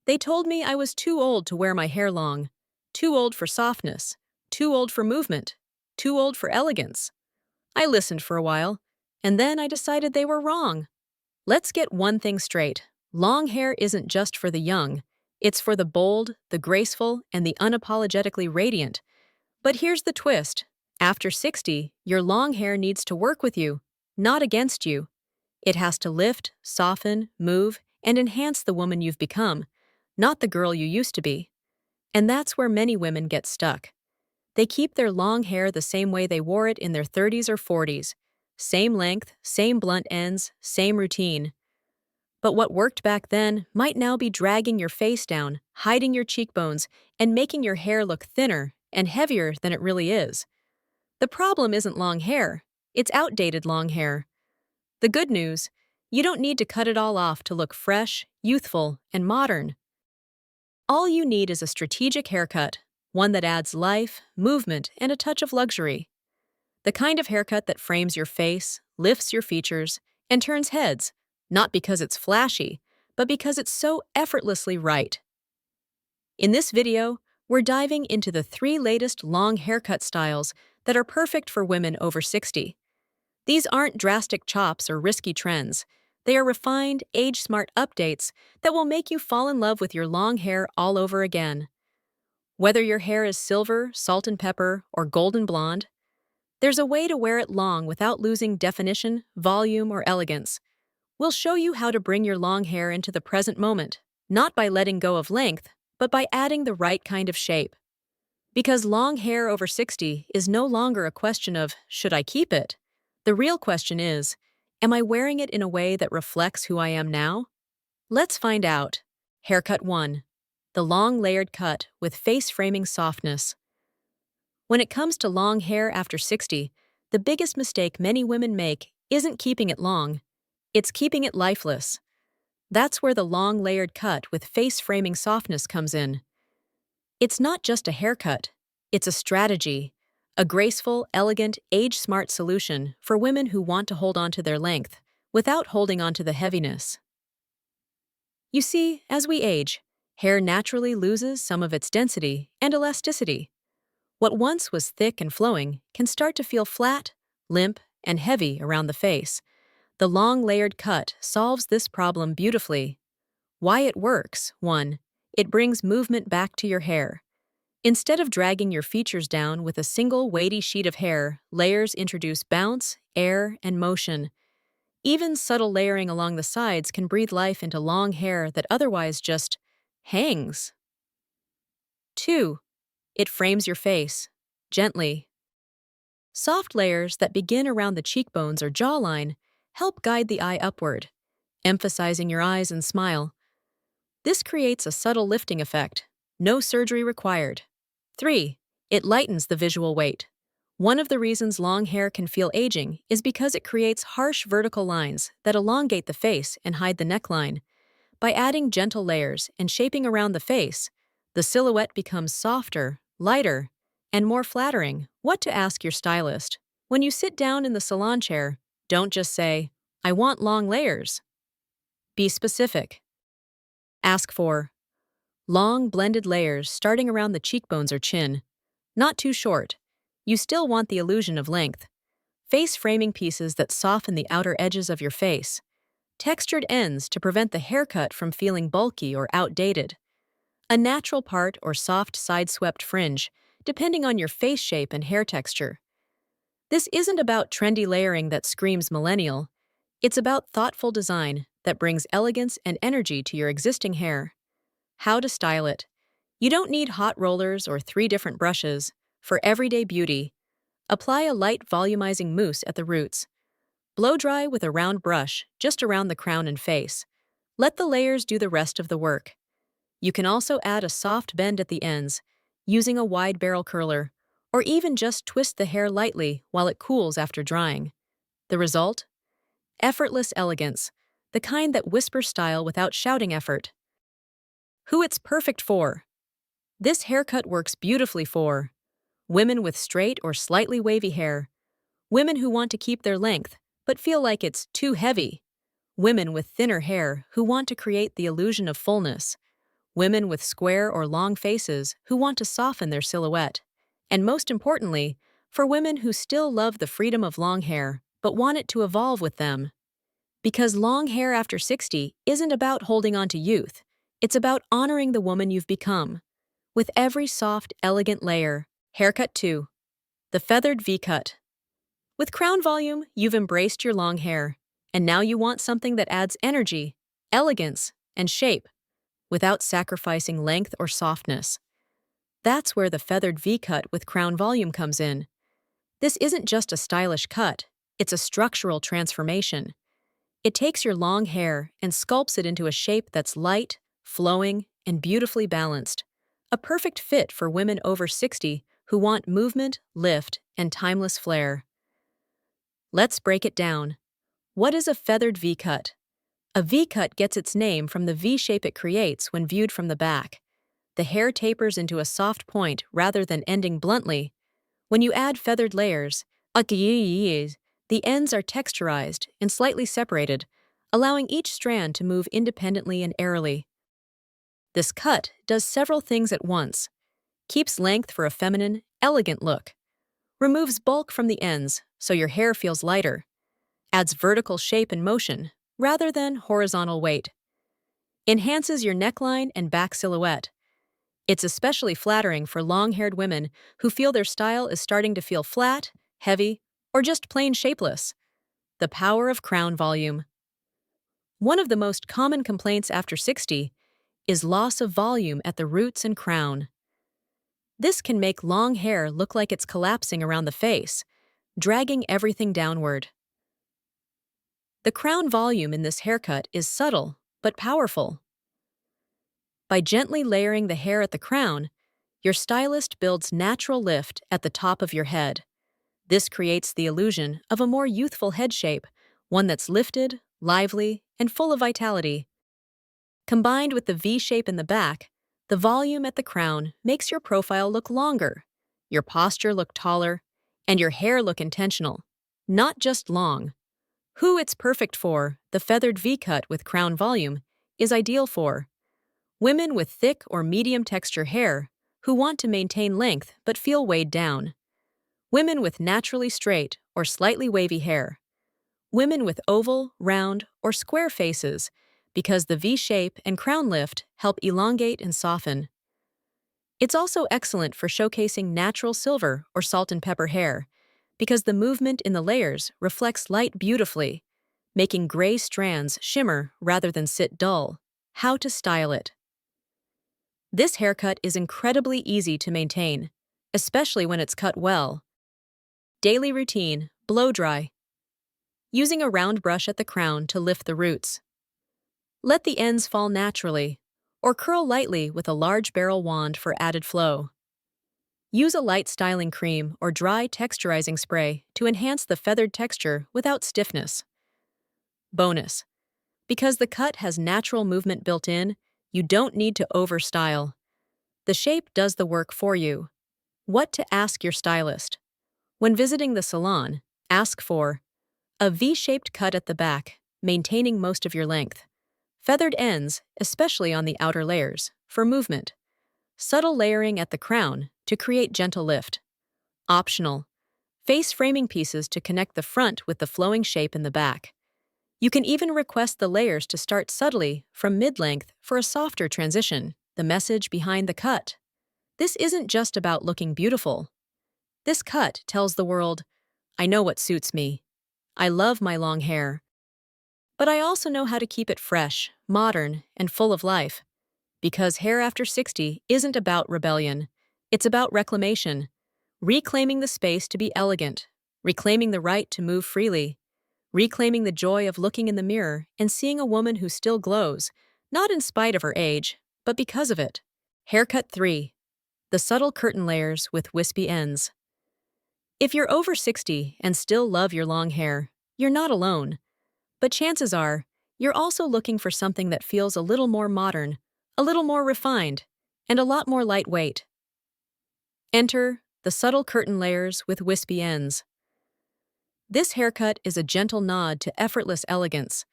They told me I was too old to wear my hair long, too old for softness, too old for movement, too old for elegance. I listened for a while, and then I decided they were wrong. Let's get one thing straight. Long hair isn't just for the young. It's for the bold, the graceful, and the unapologetically radiant. But here's the twist. After 60, your long hair needs to work with you, not against you. It has to lift, soften, move, and enhance the woman you've become, not the girl you used to be. And that's where many women get stuck. They keep their long hair the same way they wore it in their 30s or 40s. Same length, same blunt ends, same routine. But what worked back then might now be dragging your face down, hiding your cheekbones, and making your hair look thinner and heavier than it really is. The problem isn't long hair, it's outdated long hair. The good news, you don't need to cut it all off to look fresh, youthful, and modern. All you need is a strategic haircut, one that adds life, movement, and a touch of luxury. The kind of haircut that frames your face, lifts your features, and turns heads, not because it's flashy, but because it's so effortlessly right. In this video, we're diving into the 3 latest long haircut styles that are perfect for women over 60. These aren't drastic chops or risky trends. They are refined, age-smart updates that will make you fall in love with your long hair all over again. Whether your hair is silver, salt and pepper, or golden blonde, there's a way to wear it long without losing definition, volume, or elegance. We'll show you how to bring your long hair into the present moment, not by letting go of length, but by adding the right kind of shape. Because long hair over 60 is no longer a question of, should I keep it? The real question is, am I wearing it in a way that reflects who I am now? Let's find out. Haircut 1. The long layered cut with face-framing softness. When it comes to long hair after 60, the biggest mistake many women make isn't keeping it long, it's keeping it lifeless. That's where the long layered cut with face-framing softness comes in. It's not just a haircut, it's a strategy, a graceful, elegant, age-smart solution for women who want to hold on to their length without holding on to the heaviness. You see, as we age, hair naturally loses some of its density and elasticity. What once was thick and flowing can start to feel flat, limp, and heavy around the face. The long layered cut solves this problem beautifully. Why it works: 1. It brings movement back to your hair. Instead of dragging your features down with a single weighty sheet of hair, layers introduce bounce, air, and motion. Even subtle layering along the sides can breathe life into long hair that otherwise just hangs. 2. It frames your face, gently. Soft layers that begin around the cheekbones or jawline help guide the eye upward, emphasizing your eyes and smile. This creates a subtle lifting effect, no surgery required. 3. It lightens the visual weight. One of the reasons long hair can feel aging is because it creates harsh vertical lines that elongate the face and hide the neckline. By adding gentle layers and shaping around the face, the silhouette becomes softer, lighter, and more flattering. What to ask your stylist. When you sit down in the salon chair, don't just say, "I want long layers." Be specific. Ask for long blended layers starting around the cheekbones or chin. Not too short. You still want the illusion of length. Face framing pieces that soften the outer edges of your face. Textured ends to prevent the haircut from feeling bulky or outdated. A natural part or soft side-swept fringe, depending on your face shape and hair texture. This isn't about trendy layering that screams millennial. It's about thoughtful design that brings elegance and energy to your existing hair. How to style it. You don't need hot rollers or 3 different brushes. For everyday beauty, apply a light volumizing mousse at the roots. Blow dry with a round brush just around the crown and face. Let the layers do the rest of the work. You can also add a soft bend at the ends, using a wide barrel curler, or even just twist the hair lightly while it cools after drying. The result? Effortless elegance, the kind that whispers style without shouting effort. Who it's perfect for. This haircut works beautifully for women with straight or slightly wavy hair, women who want to keep their length but feel like it's too heavy, women with thinner hair who want to create the illusion of fullness, women with square or long faces who want to soften their silhouette, and most importantly, for women who still love the freedom of long hair but want it to evolve with them. Because long hair after 60 isn't about holding on to youth, it's about honoring the woman you've become. With every soft, elegant layer. Haircut 2. The feathered V-cut. With crown volume, you've embraced your long hair, and now you want something that adds energy, elegance, and shape, without sacrificing length or softness. That's where the feathered V-cut with crown volume comes in. This isn't just a stylish cut, it's a structural transformation. It takes your long hair and sculpts it into a shape that's light, flowing, and beautifully balanced. A perfect fit for women over 60 who want movement, lift, and timeless flair. Let's break it down. What is a feathered V-cut? A V-cut gets its name from the V shape it creates when viewed from the back. The hair tapers into a soft point rather than ending bluntly. When you add feathered layers, the ends are texturized and slightly separated, allowing each strand to move independently and airily. This cut does several things at once. Keeps length for a feminine, elegant look. Removes bulk from the ends so your hair feels lighter. Adds vertical shape and motion rather than horizontal weight. Enhances your neckline and back silhouette. It's especially flattering for long-haired women who feel their style is starting to feel flat, heavy, or just plain shapeless. The power of crown volume. One of the most common complaints after 60 is loss of volume at the roots and crown. This can make long hair look like it's collapsing around the face, dragging everything downward. The crown volume in this haircut is subtle but powerful. By gently layering the hair at the crown, your stylist builds natural lift at the top of your head. This creates the illusion of a more youthful head shape, one that's lifted, lively, and full of vitality. Combined with the V shape in the back, the volume at the crown makes your profile look longer, your posture look taller, and your hair look intentional, not just long. Who it's perfect for, the feathered V-cut with crown volume, is ideal for women with thick or medium texture hair who want to maintain length but feel weighed down. Women with naturally straight or slightly wavy hair. Women with oval, round, or square faces because the V shape and crown lift help elongate and soften. It's also excellent for showcasing natural silver or salt and pepper hair because the movement in the layers reflects light beautifully, making gray strands shimmer rather than sit dull. How to style it. This haircut is incredibly easy to maintain, especially when it's cut well. Daily routine, blow dry. Using a round brush at the crown to lift the roots. Let the ends fall naturally, or curl lightly with a large barrel wand for added flow. Use a light styling cream or dry texturizing spray to enhance the feathered texture without stiffness. Bonus. Because the cut has natural movement built in, you don't need to overstyle. The shape does the work for you. What to ask your stylist. When visiting the salon, ask for a V-shaped cut at the back, maintaining most of your length. Feathered ends, especially on the outer layers, for movement. Subtle layering at the crown to create gentle lift. Optional. Face framing pieces to connect the front with the flowing shape in the back. You can even request the layers to start subtly from mid-length for a softer transition. The message behind the cut. This isn't just about looking beautiful. This cut tells the world, I know what suits me. I love my long hair. But I also know how to keep it fresh, modern, and full of life. Because hair after 60 isn't about rebellion. It's about reclamation. Reclaiming the space to be elegant. Reclaiming the right to move freely. Reclaiming the joy of looking in the mirror and seeing a woman who still glows, not in spite of her age, but because of it. Haircut 3. The subtle curtain layers with wispy ends. If you're over 60 and still love your long hair, you're not alone. But chances are, you're also looking for something that feels a little more modern, a little more refined, and a lot more lightweight. Enter the subtle curtain layers with wispy ends. This haircut is a gentle nod to effortless elegance.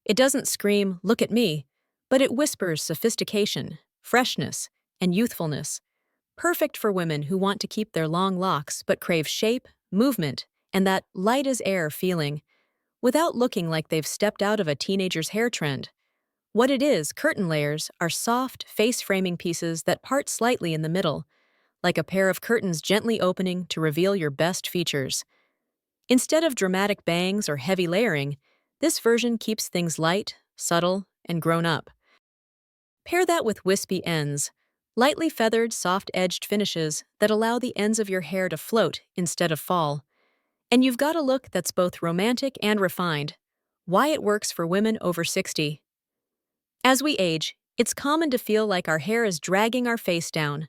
It doesn't scream, look at me, but it whispers sophistication, freshness, and youthfulness. Perfect for women who want to keep their long locks but crave shape, movement, and that light as air feeling without looking like they've stepped out of a teenager's hair trend. What it is, curtain layers, are soft, face-framing pieces that part slightly in the middle, like a pair of curtains gently opening to reveal your best features. Instead of dramatic bangs or heavy layering, this version keeps things light, subtle, and grown up. Pair that with wispy ends, lightly feathered, soft-edged finishes that allow the ends of your hair to float instead of fall. And you've got a look that's both romantic and refined. Why it works for women over 60. As we age, it's common to feel like our hair is dragging our face down.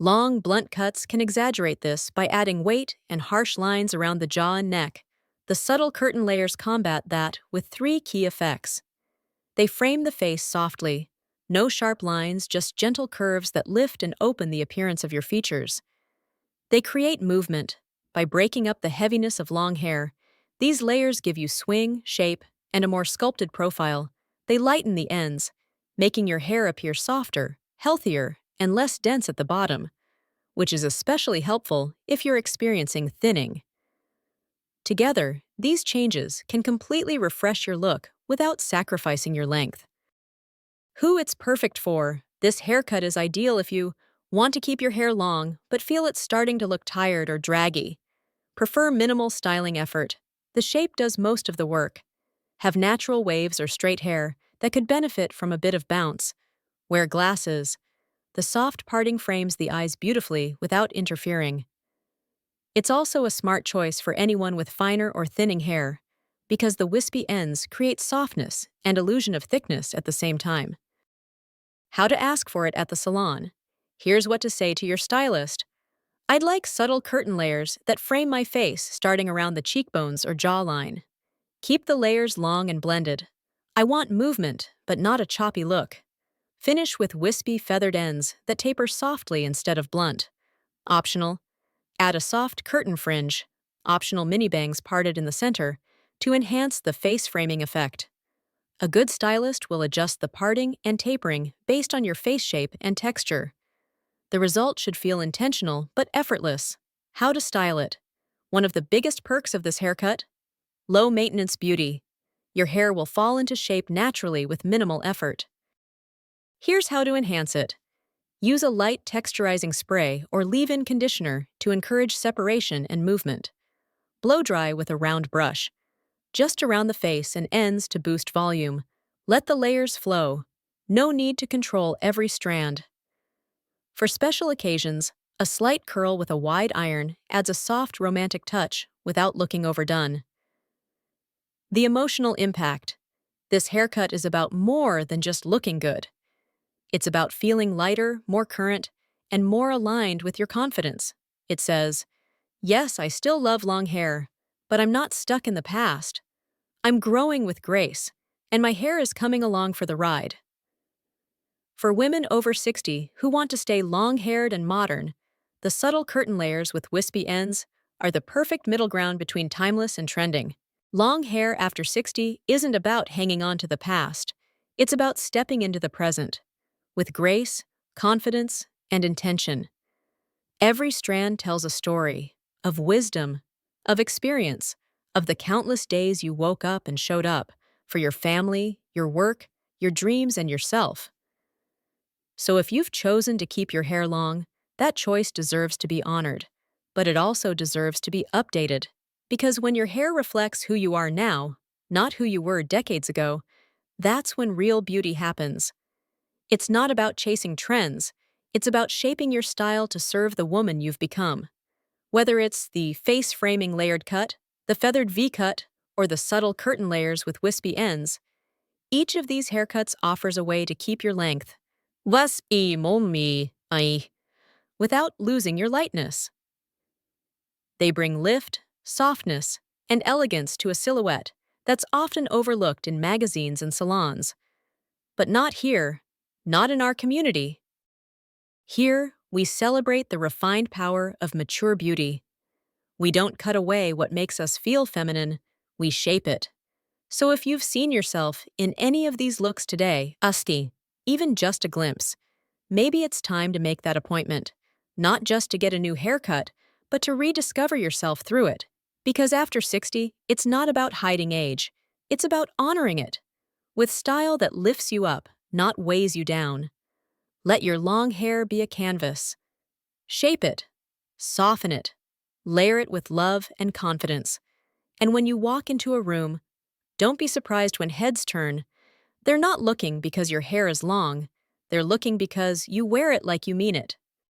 Long, blunt cuts can exaggerate this by adding weight and harsh lines around the jaw and neck. The subtle curtain layers combat that with three key effects. They frame the face softly. No sharp lines, just gentle curves that lift and open the appearance of your features. They create movement. By breaking up the heaviness of long hair, these layers give you swing, shape, and a more sculpted profile. They lighten the ends, making your hair appear softer, healthier, and less dense at the bottom, which is especially helpful if you're experiencing thinning. Together, these changes can completely refresh your look without sacrificing your length. Who it's perfect for, this haircut is ideal if you want to keep your hair long but feel it's starting to look tired or draggy. Prefer minimal styling effort. The shape does most of the work. Have natural waves or straight hair that could benefit from a bit of bounce. Wear glasses. The soft parting frames the eyes beautifully without interfering. It's also a smart choice for anyone with finer or thinning hair, because the wispy ends create softness and illusion of thickness at the same time. How to ask for it at the salon. Here's what to say to your stylist. I'd like subtle curtain layers that frame my face starting around the cheekbones or jawline. Keep the layers long and blended. I want movement, but not a choppy look. Finish with wispy feathered ends that taper softly instead of blunt. Optional. Add a soft curtain fringe, optional mini bangs parted in the center, to enhance the face framing effect. A good stylist will adjust the parting and tapering based on your face shape and texture. The result should feel intentional but effortless. How to style it. One of the biggest perks of this haircut? Low-maintenance beauty. Your hair will fall into shape naturally with minimal effort. Here's how to enhance it. Use a light texturizing spray or leave-in conditioner to encourage separation and movement. Blow dry with a round brush, just around the face and ends to boost volume. Let the layers flow. No need to control every strand. For special occasions, a slight curl with a wide iron adds a soft, romantic touch without looking overdone. The emotional impact. This haircut is about more than just looking good. It's about feeling lighter, more current, and more aligned with your confidence. It says, yes, I still love long hair, but I'm not stuck in the past. I'm growing with grace, and my hair is coming along for the ride. For women over 60 who want to stay long-haired and modern, the subtle curtain layers with wispy ends are the perfect middle ground between timeless and trending. Long hair after 60 isn't about hanging on to the past. It's about stepping into the present, with grace, confidence, and intention. Every strand tells a story of wisdom, of experience, of the countless days you woke up and showed up for your family, your work, your dreams, and yourself. So if you've chosen to keep your hair long, that choice deserves to be honored, but it also deserves to be updated. Because when your hair reflects who you are now, not who you were decades ago, that's when real beauty happens. It's not about chasing trends, it's about shaping your style to serve the woman you've become. Whether it's the face-framing layered cut, the feathered V-cut, or the subtle curtain layers with wispy ends, each of these haircuts offers a way to keep your length without losing your lightness. They bring lift, softness, and elegance to a silhouette that's often overlooked in magazines and salons. But not here, not in our community. Here, we celebrate the refined power of mature beauty. We don't cut away what makes us feel feminine, we shape it. So if you've seen yourself in any of these looks today, even just a glimpse, Maybe it's time to make that appointment, not just to get a new haircut, but to rediscover yourself through it. Because after 60, it's not about hiding age, it's about honoring it, with style that lifts you up, not weighs you down. Let your long hair be a canvas. Shape it, soften it, layer it with love and confidence. And when you walk into a room, don't be surprised when heads turn. They're not looking because your hair is long. They're looking because you wear it like you mean it.